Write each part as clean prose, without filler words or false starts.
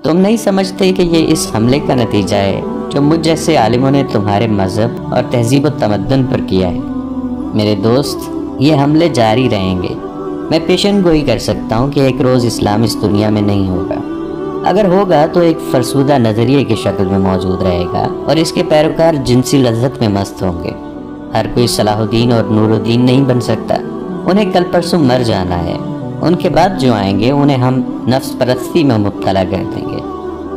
تم نہیں سمجھتے کہ یہ اس حملے کا نتیجہ ہے جو مجھ جیسے عالموں نے تمہارے مذہب اور تہذیب و تمدن پر کیا ہے؟ میرے دوست، یہ حملے جاری رہیں گے۔ میں پیشن گوئی کر سکتا ہوں کہ ایک روز اسلام اس دنیا میں نہیں ہوگا۔ اگر ہوگا تو ایک فرسودہ نظریے کی شکل میں موجود رہے گا اور اس کے پیروکار جنسی لذت میں مست ہوں گے۔ ہر کوئی صلاح الدین اور نور الدین نہیں بن سکتا، انہیں کل پرسوں مر جانا ہے۔ ان کے بعد جو آئیں گے انہیں ہم نفس پرستی میں مبتلا کر دیں گے۔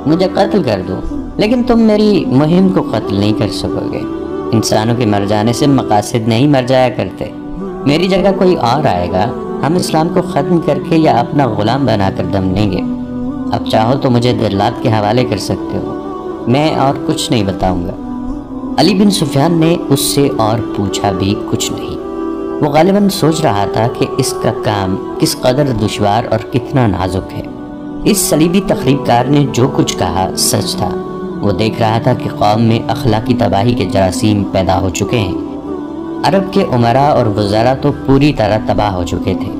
مجھے قتل کر دو، لیکن تم میری مہم کو قتل نہیں کر سکو گے۔ انسانوں کے مر جانے سے مقاصد نہیں مر جایا کرتے۔ میری جگہ کوئی اور آئے گا، ہم اسلام کو ختم کر کے یا اپنا غلام بنا کر دم لیں گے۔ اب چاہو تو مجھے دلات کے حوالے کر سکتے ہو، میں اور کچھ نہیں بتاؤں گا۔ علی بن سفیان نے اس سے اور پوچھا بھی کچھ نہیں۔ وہ غالباً سوچ رہا تھا کہ اس کا کام کس قدر دشوار اور کتنا نازک ہے۔ اس صلیبی تخریب کار نے جو کچھ کہا سچ تھا۔ وہ دیکھ رہا تھا کہ قوم میں اخلاقی تباہی کے جراثیم پیدا ہو چکے ہیں۔ عرب کے امراء اور وزراء تو پوری طرح تباہ ہو چکے تھے۔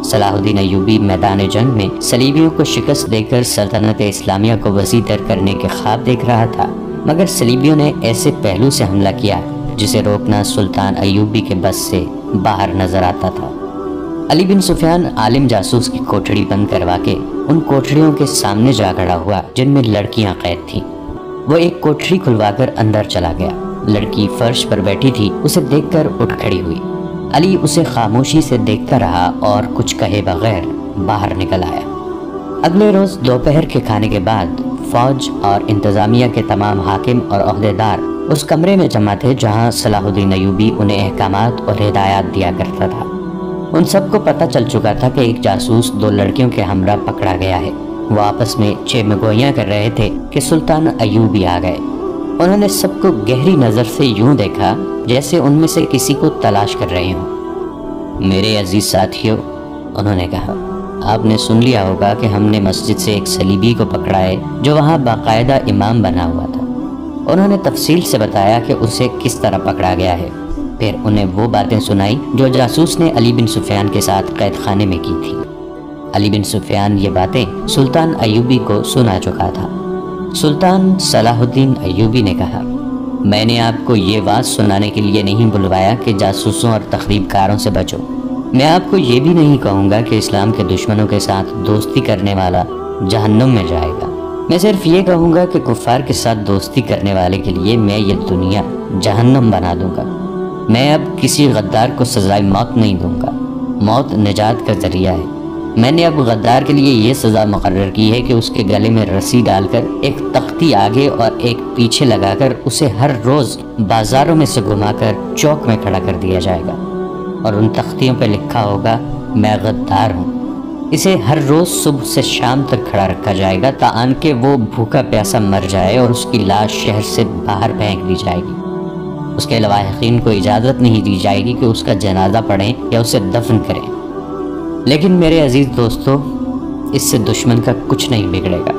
صلاح الدین ایوبی میدان جنگ میں صلیبیوں کو شکست دے کر سلطنت اسلامیہ کو وسیع تر کرنے کے خواب دیکھ رہا تھا، مگر صلیبیوں نے ایسے پہلو سے حملہ کیا جسے روکنا سلطان ایوبی کے بس سے باہر نظر آتا تھا۔ علی بن سفیان عالم جاسوس کی کوٹھڑی بند کروا کے ان کوٹھڑیوں کے سامنے جا کھڑا ہوا جن میں لڑکیاں قید تھیں۔ وہ ایک کوٹھڑی کھلوا کر اندر چلا گیا۔ لڑکی فرش پر بیٹھی تھی، اسے دیکھ کر اٹھ کھڑی ہوئی۔ علی اسے خاموشی سے دیکھتا رہا اور کچھ کہے بغیر باہر نکل آیا۔ اگلے روز دوپہر کے کھانے کے بعد فوج اور انتظامیہ کے تمام حاکم اور عہدیدار اس کمرے میں جمع تھے جہاں صلاح الدین ایوبی انہیں احکامات اور ہدایات دیا کرتا تھا۔ ان سب کو پتہ چل چکا تھا کہ ایک جاسوس 2 لڑکیوں کے ہمراہ پکڑا گیا ہے۔ وہ آپس میں چیمگوئیاں کر رہے تھے کہ سلطان ایوبی آ گئے۔ انہوں نے سب کو گہری نظر سے یوں دیکھا جیسے ان میں سے کسی کو تلاش کر رہے ہوں۔ میرے عزیز ساتھیوں، انہوں نے کہا، آپ نے سن لیا ہوگا کہ ہم نے مسجد سے ایک صلیبی کو پکڑا ہے جو وہاں باقاعدہ امام بنا ہوا تھا۔ انہوں نے تفصیل سے بتایا کہ اسے کس طرح پکڑا گیا ہے۔ پھر انہیں وہ باتیں سنائی جو جاسوس نے علی بن سفیان کے ساتھ قید خانے میں کی تھی۔ علی بن سفیان یہ باتیں سلطان ایوبی کو سنا چکا تھا۔ سلطان صلاح الدین ایوبی نے کہا، میں نے آپ کو یہ بات سنانے کے لیے نہیں بلوایا کہ جاسوسوں اور تخریب کاروں سے بچو۔ میں آپ کو یہ بھی نہیں کہوں گا کہ اسلام کے دشمنوں کے ساتھ دوستی کرنے والا جہنم میں جائے گا۔ میں صرف یہ کہوں گا کہ کفار کے ساتھ دوستی کرنے والے کے لیے میں یہ دنیا جہنم بنا دوں گا۔ میں اب کسی غدار کو سزائے موت نہیں دوں گا۔ موت نجات کا ذریعہ ہے۔ میں نے اب غدار کے لیے یہ سزا مقرر کی ہے کہ اس کے گلے میں رسی ڈال کر ایک تختی آگے اور ایک پیچھے لگا کر اسے ہر روز بازاروں میں سے گھما کر چوک میں کھڑا کر دیا جائے گا، اور ان تختیوں پہ لکھا ہوگا، میں غدار ہوں۔ اسے ہر روز صبح سے شام تک کھڑا رکھا جائے گا تاکہ کہ وہ بھوکا پیاسا مر جائے اور اس کی لاش شہر سے باہر پھینک دی جائے گی۔ اس کے لواحقین کو اجازت نہیں دی جائے گی کہ اس کا جنازہ پڑھیں یا اسے دفن کریں۔ لیکن میرے عزیز دوستو، اس سے دشمن کا کچھ نہیں بگڑے گا۔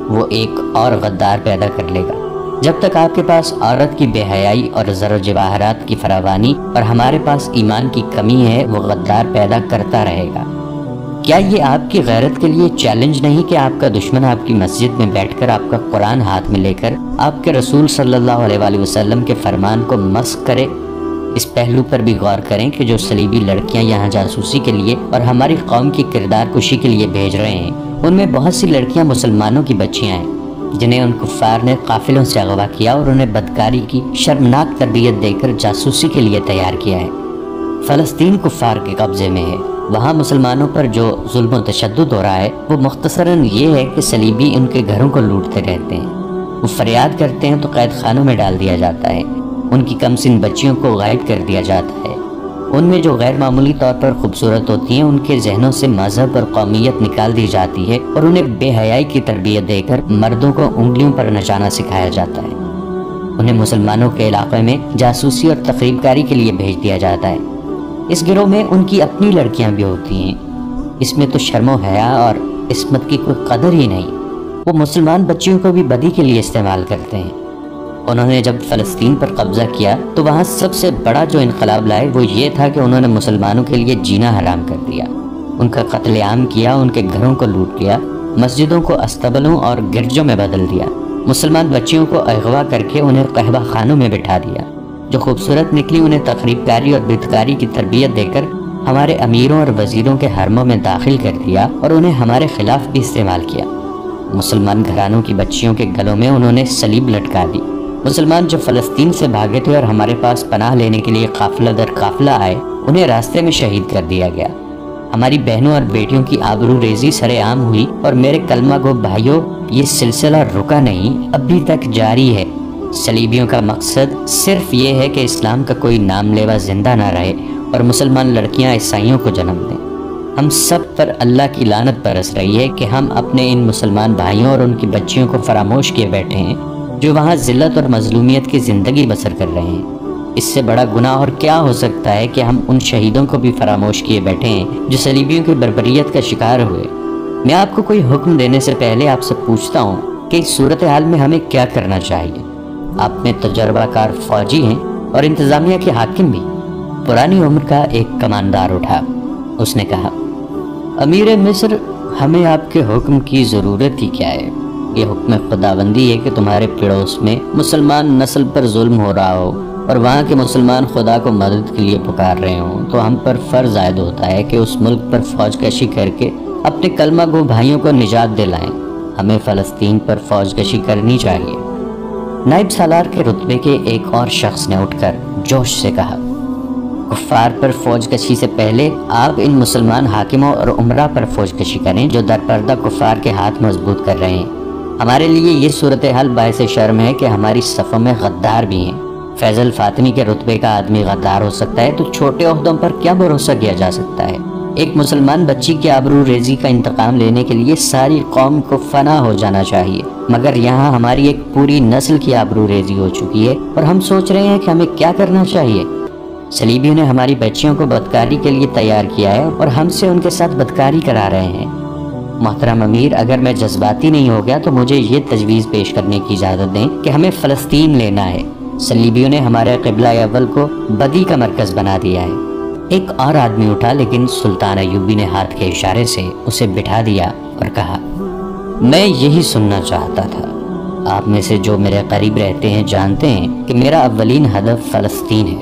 وہ ایک اور غدار پیدا کر لے گا۔ جب تک آپ کے پاس عورت کی بے حیائی اور زر و جواہرات کی فراوانی اور ہمارے پاس ایمان کی کمی ہے، وہ غدار پیدا کرتا رہے گا۔ کیا یہ آپ کی غیرت کے لیے چیلنج نہیں کہ آپ کا دشمن آپ کی مسجد میں بیٹھ کر آپ کا قرآن ہاتھ میں لے کر آپ کے رسول صلی اللہ علیہ وآلہ وسلم کے فرمان کو مسخ کرے؟ اس پہلو پر بھی غور کریں کہ جو صلیبی لڑکیاں یہاں جاسوسی کے لیے اور ہماری قوم کی کردار کشی کے لیے بھیج رہے ہیں، ان میں بہت سی لڑکیاں مسلمانوں کی بچیاں ہیں جنہیں ان کفار نے قافلوں سے اغوا کیا اور انہیں بدکاری کی شرمناک تربیت دے کر جاسوسی کے لیے تیار کیا ہے۔ فلسطین کفار کے قبضے میں ہے۔ وہاں مسلمانوں پر جو ظلم و تشدد ہو رہا ہے وہ مختصراً یہ ہے کہ صلیبی ان کے گھروں کو لوٹتے رہتے ہیں۔ وہ فریاد کرتے ہیں تو قید خانوں میں ڈال دیا جاتا ہے۔ ان کی کم سن بچیوں کو غائب کر دیا جاتا ہے۔ ان میں جو غیر معمولی طور پر خوبصورت ہوتی ہیں ان کے ذہنوں سے مذہب اور قومیت نکال دی جاتی ہے اور انہیں بے حیائی کی تربیت دے کر مردوں کو انگلیوں پر نچانا سکھایا جاتا ہے۔ انہیں مسلمانوں کے علاقے میں جاسوسی اور تخریب کاری کے لیے بھیج دیا جاتا ہے۔ اس گروہ میں ان کی اپنی لڑکیاں بھی ہوتی ہیں۔ اس میں تو شرم و حیا اور عصمت کی کوئی قدر ہی نہیں۔ وہ مسلمان بچیوں کو بھی بدی کے لیے استعمال کرتے ہیں۔ انہوں نے جب فلسطین پر قبضہ کیا تو وہاں سب سے بڑا جو انقلاب لائے وہ یہ تھا کہ انہوں نے مسلمانوں کے لیے جینا حرام کر دیا، ان کا قتل عام کیا، ان کے گھروں کو لوٹ لیا مسجدوں کو استبلوں اور گرجوں میں بدل دیا، مسلمان بچیوں کو اغوا کر کے انہیں قہوہ خانوں میں بٹھا دیا، جو خوبصورت نکلی انہیں تخریب کاری اور بدکاری کی تربیت دے کر ہمارے امیروں اور وزیروں کے حرموں میں داخل کر دیا اور انہیں ہمارے خلاف بھی استعمال کیا۔ مسلمان گھرانوں کی بچیوں کے گلوں میں انہوں نے صلیب لٹکا دی۔ مسلمان جو فلسطین سے بھاگے تھے اور ہمارے پاس پناہ لینے کے لیے قافلہ در قافلہ آئے، انہیں راستے میں شہید کر دیا گیا۔ ہماری بہنوں اور بیٹیوں کی آبرو ریزی سر عام ہوئی، اور میرے کلمہ گو بھائیوں، یہ سلسلہ رکا نہیں، ابھی تک جاری ہے۔ صلیبیوں کا مقصد صرف یہ ہے کہ اسلام کا کوئی نام لیوا زندہ نہ رہے اور مسلمان لڑکیاں عیسائیوں کو جنم دیں۔ ہم سب پر اللہ کی لعنت برس رہی ہے کہ ہم اپنے ان مسلمان بھائیوں اور ان کی بچیوں کو فراموش کیے بیٹھے ہیں، جو وہاں ذلت اور مظلومیت کی زندگی بسر کر رہے ہیں۔ اس سے بڑا گناہ اور کیا ہو سکتا ہے کہ ہم ان شہیدوں کو بھی فراموش کیے بیٹھے ہیں جو صلیبیوں کی بربریت کا شکار ہوئے۔ میں آپ کو کوئی حکم دینے سے پہلے آپ سے پوچھتا ہوں کہ اس صورتحال میں ہمیں کیا کرنا چاہیے؟ آپ میں تجربہ کار فوجی ہیں اور انتظامیہ کے حاکم بھی۔ پرانی عمر کا ایک کماندار اٹھا، اس نے کہا، امیر مصر، ہمیں آپ کے حکم کی ضرورت ہی کیا ہے؟ یہ حکم خداوندی ہے کہ تمہارے پڑوس میں مسلمان نسل پر ظلم ہو رہا ہو اور وہاں کے مسلمان خدا کو مدد کے لیے پکار رہے ہوں، تو ہم پر فرض عائد ہوتا ہے کہ اس ملک پر فوج کشی کر کے اپنے کلمہ گو بھائیوں کو نجات دلائیں۔ ہمیں فلسطین پر فوج کشی کرنی چاہیے۔ نائب سالار کے رتبے کے ایک اور شخص نے اٹھ کر جوش سے کہا، کفار پر فوج کشی سے پہلے آپ ان مسلمان حاکموں اور عمرہ پر فوج کشی کریں جو در پردہ کفار کے ہاتھ مضبوط کر رہے ہیں۔ ہمارے لیے یہ صورتحال باعث شرم ہے کہ ہماری صفوں میں غدار بھی ہیں۔ فیضل فاطمی کے رتبے کا آدمی غدار ہو سکتا ہے تو چھوٹے عہدوں پر کیا بھروسہ کیا جا سکتا ہے؟ ایک مسلمان بچی کی آبرو ریزی کا انتقام لینے کے لیے ساری قوم کو فنا ہو جانا چاہیے، مگر یہاں ہماری ایک پوری نسل کی آبرو ریزی ہو چکی ہے اور ہم سوچ رہے ہیں کہ ہمیں کیا کرنا چاہیے۔ صلیبیوں نے ہماری بچیوں کو بدکاری کے لیے تیار کیا ہے اور ہم سے ان کے ساتھ بدکاری کرا رہے ہیں۔ محترم امیر، اگر میں جذباتی نہیں ہو گیا تو مجھے یہ تجویز پیش کرنے کی اجازت دیں کہ ہمیں فلسطین لینا ہے۔ صلیبیوں نے ہمارے قبلہ اول کو بدی کا مرکز بنا دیا ہے۔ ایک اور آدمی اٹھا، لیکن سلطان ایوبی نے ہاتھ کے اشارے سے اسے بٹھا دیا اور کہا، میں یہی سننا چاہتا تھا۔ آپ میں سے جو میرے قریب رہتے ہیں جانتے ہیں کہ میرا اولین ہدف فلسطین ہے۔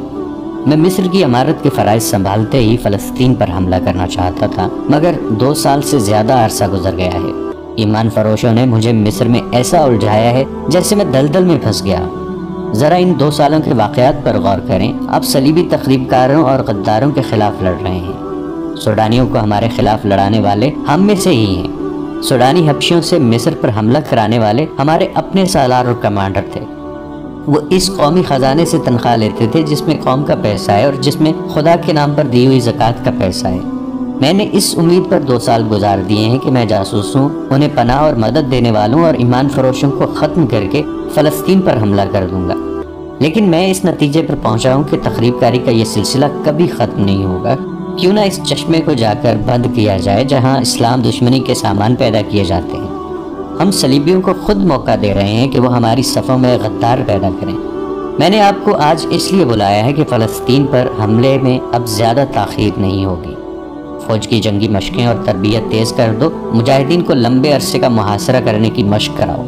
میں مصر کی عمارت کے فرائض سنبھالتے ہی فلسطین پر حملہ کرنا چاہتا تھا، مگر 2 سال سے زیادہ عرصہ گزر گیا ہے۔ ایمان فروشوں نے مجھے مصر میں ایسا الجھایا ہے جیسے میں دلدل میں پھنس گیا۔ ذرا ان 2 سالوں کے واقعات پر غور کریں۔ آپ صلیبی تخریب کاروں اور غداروں کے خلاف لڑ رہے ہیں۔ سوڈانیوں کو ہمارے خلاف لڑانے والے ہم میں سے ہی ہیں۔ سوڈانی حبشیوں سے مصر پر حملہ کرانے والے ہمارے اپنے سالار اور کمانڈر تھے۔ وہ اس قومی خزانے سے تنخواہ لیتے تھے جس میں قوم کا پیسہ ہے اور جس میں خدا کے نام پر دی ہوئی زکوٰۃ کا پیسہ ہے۔ میں نے اس امید پر 2 سال گزار دیے ہیں کہ میں جاسوسوں، انہیں پناہ اور مدد دینے والوں اور ایمان فروشوں کو ختم کر کے فلسطین پر حملہ کر دوں گا، لیکن میں اس نتیجے پر پہنچا ہوں کہ تخریب کاری کا یہ سلسلہ کبھی ختم نہیں ہوگا۔ کیوں نہ اس چشمے کو جا کر بند کیا جائے جہاں اسلام دشمنی کے سامان پیدا کیے جاتے ہیں۔ ہم صلیبیوں کو خود موقع دے رہے ہیں کہ وہ ہماری صفوں میں غدار پیدا کریں۔ میں نے آپ کو آج اس لیے بلایا ہے کہ فلسطین پر حملے میں اب زیادہ تاخیر نہیں ہوگی۔ فوج کی جنگی مشقیں اور تربیت تیز کر دو، مجاہدین کو لمبے عرصے کا محاصرہ کرنے کی مشق کراؤ۔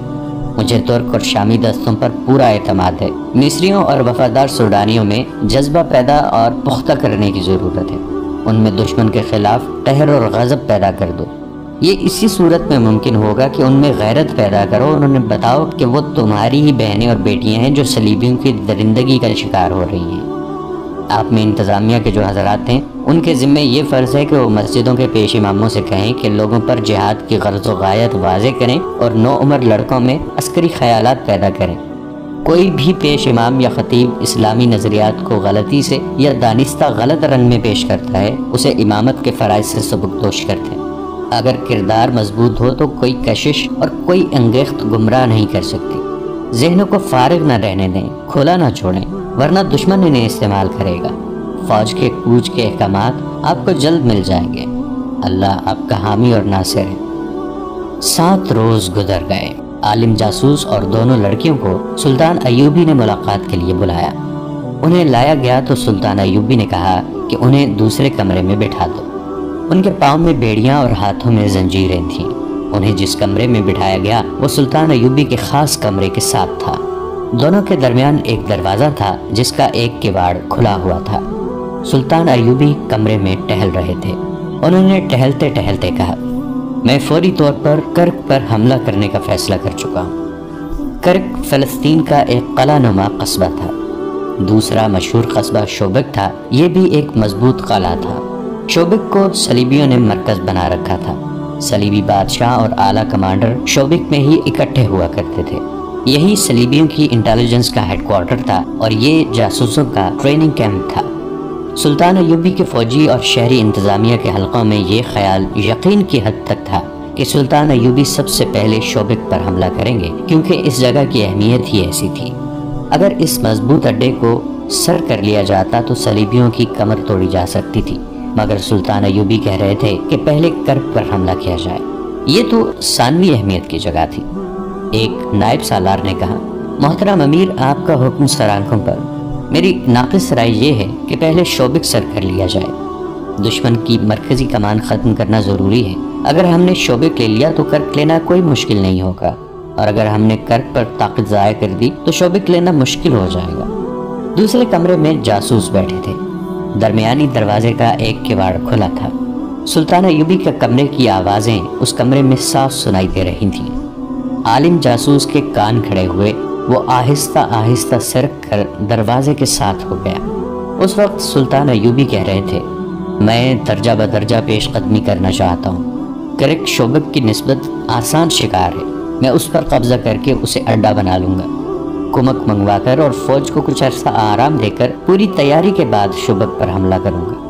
مجھے ترک اور شامی دستوں پر پورا اعتماد ہے۔ مصریوں اور وفادار سوڈانیوں میں جذبہ پیدا اور پختہ کرنے کی ضرورت ہے۔ ان میں دشمن کے خلاف قہر اور غضب پیدا کر دو۔ یہ اسی صورت میں ممکن ہوگا کہ ان میں غیرت پیدا کرو اور انہیں بتاؤ کہ وہ تمہاری ہی بہنیں اور بیٹیاں ہیں جو صلیبیوں کی درندگی کا شکار ہو رہی ہیں۔ آپ میں انتظامیہ کے جو حضرات ہیں، ان کے ذمہ یہ فرض ہے کہ وہ مسجدوں کے پیش اماموں سے کہیں کہ لوگوں پر جہاد کی غرض و غایت واضح کریں اور نوعمر لڑکوں میں عسکری خیالات پیدا کریں۔ کوئی بھی پیش امام یا خطیب اسلامی نظریات کو غلطی سے یا دانستہ غلط رنگ میں پیش کرتا ہے، اسے امامت کے فرائض سے سبکدوش کرتے ہیں۔ اگر کردار مضبوط ہو تو کوئی کشش اور کوئی انگیخت گمراہ نہیں کر سکتی۔ ذہنوں کو فارغ نہ رہنے دیں، کھلا نہ چھوڑیں، ورنہ دشمن انہیں استعمال کرے گا۔ فوج کے کوچ کے احکامات آپ کو جلد مل جائیں گے۔ اللہ آپ کا حامی اور ناصر ہے۔ 7 روز گزر گئے۔ عالم جاسوس اور دونوں لڑکیوں کو سلطان ایوبی نے ملاقات کے لیے بلایا۔ انہیں لایا گیا تو سلطان ایوبی نے کہا کہ انہیں دوسرے کمرے میں بٹھا دو۔ ان کے پاؤں میں بیڑیاں اور ہاتھوں میں زنجیریں تھیں۔ انہیں جس کمرے میں بٹھایا گیا وہ سلطان ایوبی کے خاص کمرے کے ساتھ تھا۔ دونوں کے درمیان ایک دروازہ تھا جس کا ایک کواڑ کھلا ہوا تھا۔ سلطان ایوبی کمرے میں ٹہل رہے تھے۔ انہوں نے ٹہلتے ٹہلتے کہا، میں فوری طور پر کرک پر حملہ کرنے کا فیصلہ کر چکا ہوں۔ کرک فلسطین کا ایک قلعہ نما قصبہ تھا۔ دوسرا مشہور قصبہ شوبک تھا، یہ بھی ایک مضبوط قلعہ تھا۔ شوبک کو صلیبیوں نے مرکز بنا رکھا تھا۔ صلیبی بادشاہ اور اعلیٰ کمانڈر شوبک میں ہی اکٹھے ہوا کرتے تھے۔ یہی صلیبیوں کی انٹیلیجنس کا ہیڈ کوارٹر تھا اور یہ جاسوسوں کا ٹریننگ کیمپ تھا۔ سلطان ایوبی کے فوجی اور شہری انتظامیہ کے حلقوں میں یہ خیال یقین کی حد تک تھا کہ سلطان ایوبی سب سے پہلے شوبک پر حملہ کریں گے، کیونکہ اس جگہ کی اہمیت ہی ایسی تھی۔ اگر اس مضبوط اڈے کو سر کر لیا جاتا تو صلیبیوں کی کمر توڑی جا سکتی تھی، مگر سلطان ایوبی کہہ رہے تھے کہ پہلے کرک پر حملہ کیا جائے۔ یہ تو ثانوی اہمیت کی جگہ تھی۔ ایک نائب سالار نے کہا، محترم امیر، آپ کا حکم سر آنکھوں پر۔ میری ناقص رائے یہ ہے کہ پہلے شوبک سر کر لیا جائے۔ دشمن کی مرکزی کمان ختم کرنا ضروری ہے۔ اگر ہم نے شوبک لے لیا تو کرک لینا کوئی مشکل نہیں ہوگا، اور اگر ہم نے کرک پر طاقت ضائع کر دی تو شوبک لینا مشکل ہو جائے گا۔ دوسرے کمرے میں جاسوس بیٹھے تھے۔ درمیانی دروازے کا ایک کواڑ کھلا تھا۔ سلطان ایوبی کے کمرے کی آوازیں اس کمرے میں صاف سنائی دے رہی تھیں۔ عالم جاسوس کے کان کھڑے ہوئے، وہ آہستہ آہستہ سرک کر دروازے کے ساتھ ہو گیا۔ اس وقت سلطان ایوبی کہہ رہے تھے، میں درجہ بدرجہ پیش قدمی کرنا چاہتا ہوں۔ کرک شوبک کی نسبت آسان شکار ہے، میں اس پر قبضہ کر کے اسے اڈا بنا لوں گا۔ کمک منگوا کر اور فوج کو کچھ عرصہ آرام دے کر پوری تیاری کے بعد شوبک پر حملہ کروں گا۔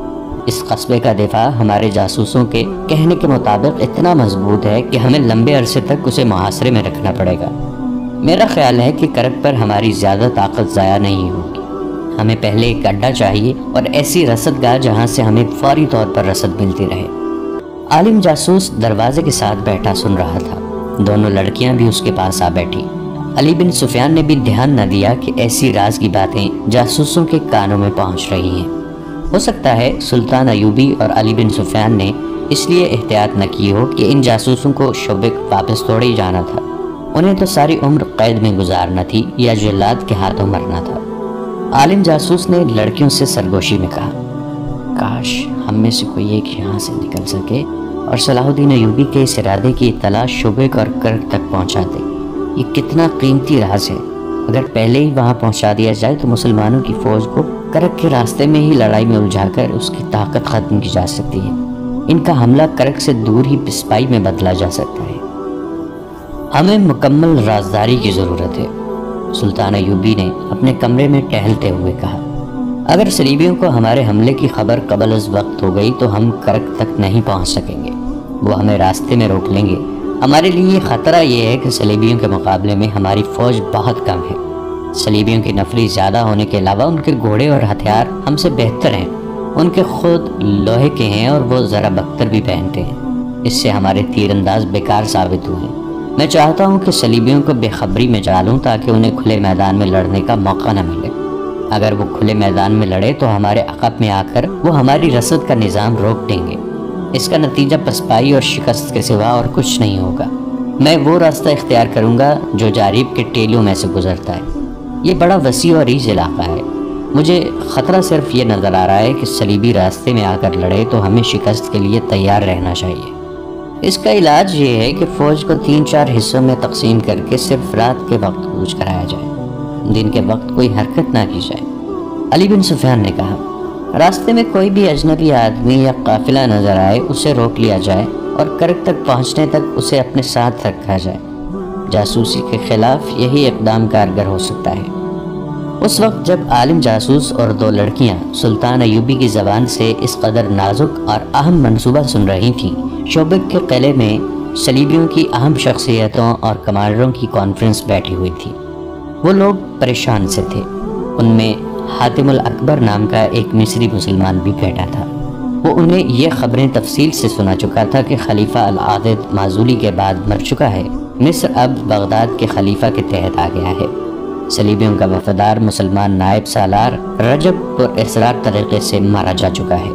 اس قصبے کا دفاع ہمارے جاسوسوں کے کہنے کے مطابق اتنا مضبوط ہے کہ ہمیں لمبے عرصے تک اسے محاصرے میں رکھنا پڑے گا۔ میرا خیال ہے کہ کرک پر ہماری زیادہ طاقت ضائع نہیں ہوگی۔ ہمیں پہلے ایک اڈا چاہیے اور ایسی رسد گاہ جہاں سے ہمیں فوری طور پر رسد ملتی رہے۔ عالم جاسوس دروازے کے ساتھ بیٹھا سن رہا تھا۔ دونوں لڑکیاں بھی اس کے پاس آ بیٹھی۔ علی بن سفیان نے بھی دھیان نہ دیا کہ ایسی راز کی باتیں جاسوسوں کے کانوں میں پہنچ رہی ہیں۔ ہو سکتا ہے سلطان ایوبی اور علی بن سفیان نے اس لیے احتیاط نہ کی ہو کہ ان جاسوسوں کو شوبک واپس توڑے ہی جانا تھا۔ انہیں تو ساری عمر قید میں گزارنا تھی یا جلاد کے ہاتھوں مرنا تھا۔ عالم جاسوس نے لڑکیوں سے سرگوشی میں کہا، کاش ہم میں سے کوئی ایک یہاں سے نکل سکے اور صلاح الدین ایوبی کے اس ارادے کی اطلاع شوبک اور کرک تک پہنچا دے۔ یہ کتنا قیمتی راز ہے۔ اگر پہلے ہی وہاں پہنچا دیا جائے تو مسلمانوں کی فوج کو کرک کے راستے میں ہی لڑائی میں الجھا کر اس کی طاقت ختم کی جا سکتی ہے۔ ان کا حملہ کرک سے دور ہی پسپائی میں بدلا جا سکتا ہے۔ ہمیں مکمل رازداری کی ضرورت ہے، سلطان ایوبی نے اپنے کمرے میں ٹہلتے ہوئے کہا۔ اگر صلیبیوں کو ہمارے حملے کی خبر قبل از وقت ہو گئی تو ہم کرک تک نہیں پہنچ سکیں گے، وہ ہمیں راستے میں روک لیں گے۔ ہمارے لیے خطرہ یہ ہے کہ صلیبیوں کے مقابلے میں ہماری فوج بہت کم ہے۔ صلیبیوں کی نفری زیادہ ہونے کے علاوہ ان کے گھوڑے اور ہتھیار ہم سے بہتر ہیں۔ ان کے خود لوہے کے ہیں اور وہ ذرا بختر بھی پہنتے ہیں۔ اس سے ہمارے تیر انداز بیکار ثابت ہوئے ہیں۔ میں چاہتا ہوں کہ صلیبیوں کو بے خبری میں ڈالوں تاکہ انہیں کھلے میدان میں لڑنے کا موقع نہ ملے۔ اگر وہ کھلے میدان میں لڑے تو ہمارے عقب میں آ کر وہ ہماری رسد کا نظام روک دیں گے۔ اس کا نتیجہ پسپائی اور شکست کے سوا اور کچھ نہیں ہوگا۔ میں وہ راستہ اختیار کروں گا جو جاریب کے ٹیلوں میں سے گزرتا ہے۔ یہ بڑا وسیع اور ریز علاقہ ہے۔ مجھے خطرہ صرف یہ نظر آ رہا ہے کہ صلیبی راستے میں آ کر لڑے تو ہمیں شکست کے لیے تیار رہنا چاہیے۔ اس کا علاج یہ ہے کہ فوج کو 3-4 حصوں میں تقسیم کر کے صرف رات کے وقت کوچ کرایا جائے، دن کے وقت کوئی حرکت نہ کی جائے۔ علی بن سفیان نے کہا، راستے میں کوئی بھی اجنبی آدمی یا قافلہ نظر آئے اسے روک لیا جائے اور کرک تک پہنچنے تک اسے اپنے ساتھ رکھا جائے۔ جاسوسی کے خلاف یہی اقدام کارگر ہو سکتا ہے۔ اس وقت جب عالم جاسوس اور 2 لڑکیاں سلطان ایوبی کی زبان سے اس قدر نازک اور اہم منصوبہ سن رہی تھیں، شوبک کے قلعے میں صلیبیوں کی اہم شخصیتوں اور کمانڈروں کی کانفرنس بیٹھی ہوئی تھی۔ وہ لوگ پریشان سے تھے۔ ان میں حاتم الاکبر نام کا ایک مصری مسلمان بھی بیٹھا تھا۔ وہ انہیں یہ خبریں تفصیل سے سنا چکا تھا کہ خلیفہ العاضد معزولی کے بعد مر چکا ہے۔ مصر اب بغداد کے خلیفہ کے تحت آ گیا ہے۔ صلیبیوں کا وفادار مسلمان نائب سالار رجب پر اصرار طریقے سے مارا جا چکا ہے۔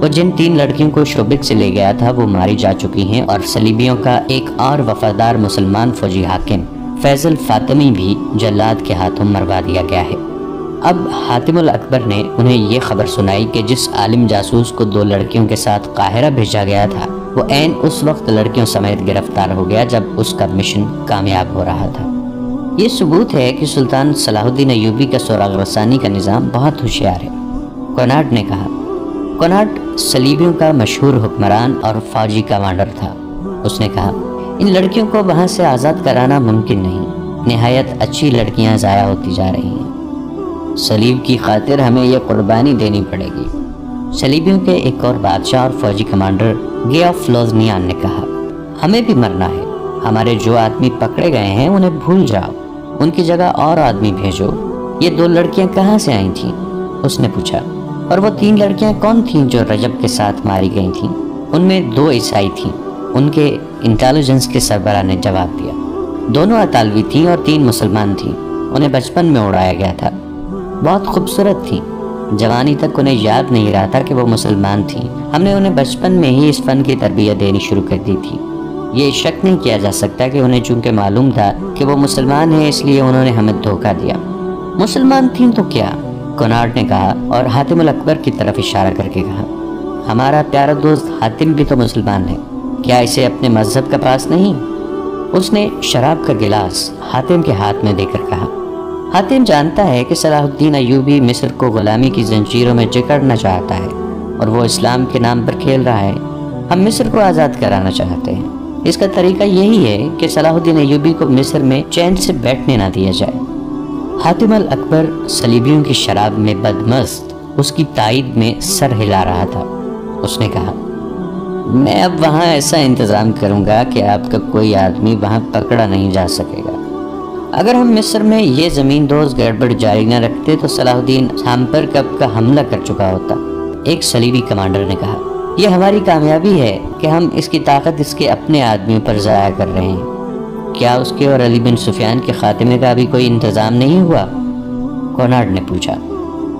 وہ جن 3 لڑکیوں کو شوبک سے لے گیا تھا وہ ماری جا چکی ہیں، اور صلیبیوں کا ایک اور وفادار مسلمان فوجی حاکم فیضل فاطمی بھی جلاد کے ہاتھوں مروا دیا گیا ہے۔ اب حاتم الاکبر نے انہیں یہ خبر سنائی کہ جس عالم جاسوس کو 2 لڑکیوں کے ساتھ قاہرہ بھیجا گیا تھا وہ عین اس وقت لڑکیوں سمیت گرفتار ہو گیا جب اس کا مشن کامیاب ہو رہا تھا۔ یہ ثبوت ہے کہ سلطان صلاح الدین ایوبی کا سراغ رسانی کا نظام بہت ہوشیار ہے۔ کناٹ نے کہا۔ کناٹ صلیبیوں کا مشہور حکمران اور فوجی کمانڈر تھا۔ اس نے کہا، ان لڑکیوں کو وہاں سے آزاد کرانا ممکن نہیں، نہایت اچھی لڑکیاں ضائع ہوتی جا رہی ہیں، صلیب کی خاطر ہمیں یہ قربانی دینی پڑے گی۔ صلیبیوں کے ایک اور بادشاہ اور فوجی کمانڈر گے آف لوزنیان نے کہا، ہمیں بھی مرنا ہے، ہمارے جو آدمی پکڑے گئے ہیں انہیں بھول جاؤ، ان کی جگہ اور آدمی بھیجو۔ یہ 2 لڑکیاں کہاں سے آئی تھیں؟ اس نے پوچھا۔ اور وہ 3 لڑکیاں کون تھیں جو رجب کے ساتھ ماری گئی تھیں؟ ان میں 2 عیسائی تھیں، ان کے انٹیلیجنس کے سربراہ نے جواب دیا۔ دونوں اطالوی تھیں اور 3 مسلمان تھیں، انہیں بچپن میں اڑایا گیا تھا، بہت خوبصورت تھیں، جوانی تک انہیں یاد نہیں رہا تھا کہ وہ مسلمان تھیں، ہم نے انہیں بچپن میں ہی اس فن کی تربیت دینی شروع کر دی تھی۔ یہ شک نہیں کیا جا سکتا کہ انہیں چونکہ معلوم تھا کہ وہ مسلمان ہیں اس لیے انہوں نے ہمیں دھوکہ دیا۔ مسلمان تھیں تو کیا؟ کناٹ نے کہا اور حاتم الاکبر کی طرف اشارہ کر کے کہا، ہمارا پیارا دوست حاتم بھی تو مسلمان ہے، کیا اسے اپنے مذہب کا پاس نہیں؟ اس نے شراب کا گلاس حاتم کے ہاتھ میں دے کر کہا، حاتم جانتا ہے کہ صلاح الدین ایوبی مصر کو غلامی کی زنجیروں میں جکڑنا چاہتا ہے اور وہ اسلام کے نام پر کھیل رہا ہے۔ ہم مصر کو آزاد کرانا چاہتے ہیں، اس کا طریقہ یہی ہے کہ صلاح الدین ایوبی کو مصر میں چین سے بیٹھنے نہ دیا جائے۔ حاتم الاکبر صلیبیوں کی شراب میں بدمست اس کی تائید میں سر ہلا رہا تھا۔ اس نے کہا، میں اب وہاں ایسا انتظام کروں گا کہ آپ کا کوئی آدمی وہاں پکڑا نہیں جا سکے گا۔ اگر ہم مصر میں یہ زمین دوز گڑبڑ جاری نہ رکھتے تو صلاح الدین ہم پر کب کا حملہ کر چکا ہوتا۔ ایک صلیبی کمانڈر نے کہا، یہ ہماری کامیابی ہے کہ ہم اس کی طاقت اس کے اپنے آدمیوں پر ضائع کر رہے ہیں، کیا اس کے اور علی بن سفیان کے خاتمے کا بھی کوئی انتظام نہیں ہوا؟ کناٹ نے پوچھا۔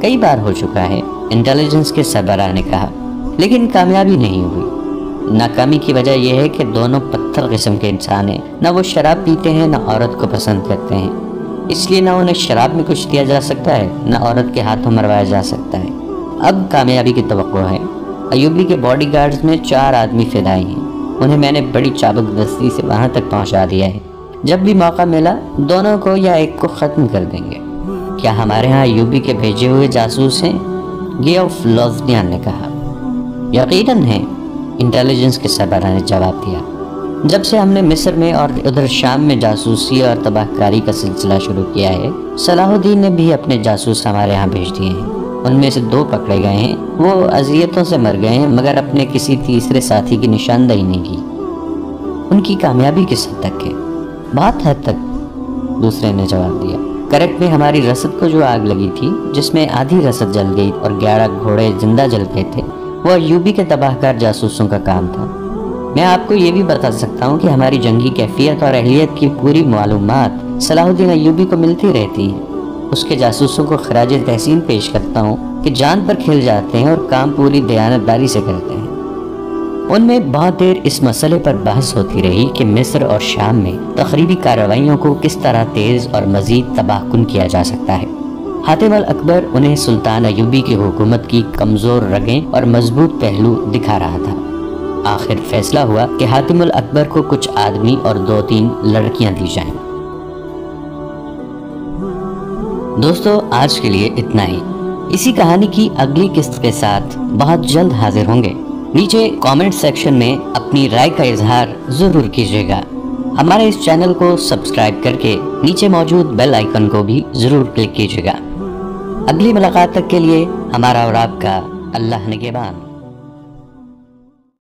کئی بار ہو چکا ہے، انٹیلیجنس کے سربراہ نے کہا، لیکن کامیابی نہیں ہوئی۔ ناکامی کی وجہ یہ ہے کہ دونوں پتھر قسم کے انسان ہیں، نہ وہ شراب پیتے ہیں نہ عورت کو پسند کرتے ہیں، اس لیے نہ انہیں شراب میں کچھ دیا جا سکتا ہے نہ عورت کے ہاتھوں مروایا جا سکتا ہے۔ اب کامیابی کی توقع ہے۔ ایوبی کے باڈی گارڈز میں 4 آدمی فدائی ہیں، انہیں میں نے بڑی چابک دستی سے وہاں تک پہنچا دیا ہے، جب بھی موقع ملا دونوں کو یا ایک کو ختم کر دیں گے۔ کیا ہمارے ہاں ایوبی کے بھیجے ہوئے جاسوس ہیں؟ گے آف لوزنیان نے کہا۔ یقیناً ہیں، انٹیلیجنس کے سربراہ نے جواب دیا۔ جب سے ہم نے مصر میں اور ادھر شام میں جاسوسی اور تباہ کاری کا سلسلہ شروع کیا ہے، صلاح الدین نے بھی اپنے جاسوس ہمارے ہاں بھیج دیے ہیں، ان میں سے 2 پکڑے گئے ہیں، وہ اذیتوں سے مر گئے ہیں مگر اپنے کسی تیسرے ساتھی کی نشاندہی نہیں کی۔ ان کی کامیابی کس حد تک ہے؟ بہت حد تک، دوسرے نے جواب دیا۔ کرک میں ہماری رسد کو جو آگ لگی تھی، جس میں آدھی رسد جل گئی اور 11 گھوڑے زندہ جل گئے تھے، وہ ایوبی کے تباہ کار جاسوسوں کا کام تھا۔ میں آپ کو یہ بھی بتا سکتا ہوں کہ ہماری جنگی کیفیت اور اہلیت کی پوری معلومات صلاح الدین ایوبی کو ملتی رہتی ہیں۔ اس کے جاسوسوں کو خراج تحسین پیش کرتا ہوں کہ جان پر کھل جاتے ہیں اور کام پوری دیانتداری سے کرتے ہیں۔ ان میں بہت دیر اس مسئلے پر بحث ہوتی رہی کہ مصر اور شام میں تخریبی کارروائیوں کو کس طرح تیز اور مزید تباہ کن کیا جا سکتا ہے۔ حاتم الاکبر انہیں سلطان ایوبی کی حکومت کی کمزور رگیں اور مضبوط پہلو دکھا رہا تھا۔ آخر فیصلہ ہوا کہ حاتم الاکبر کو کچھ آدمی اور 2-3 لڑکیاں دی جائیں۔ دوستو، آج کے لیے اتنا ہی۔ اسی کہانی کی اگلی قسط کے ساتھ بہت جلد حاضر ہوں گے۔ نیچے کامنٹ سیکشن میں اپنی رائے کا اظہار ضرور کیجیے گا۔ ہمارے اس چینل کو سبسکرائب کر کے نیچے موجود بیل آئیکن کو بھی ضرور کلک کیجیے گا۔ اگلی ملاقات تک کے لیے ہمارا اور آپ کا اللہ نگہبان۔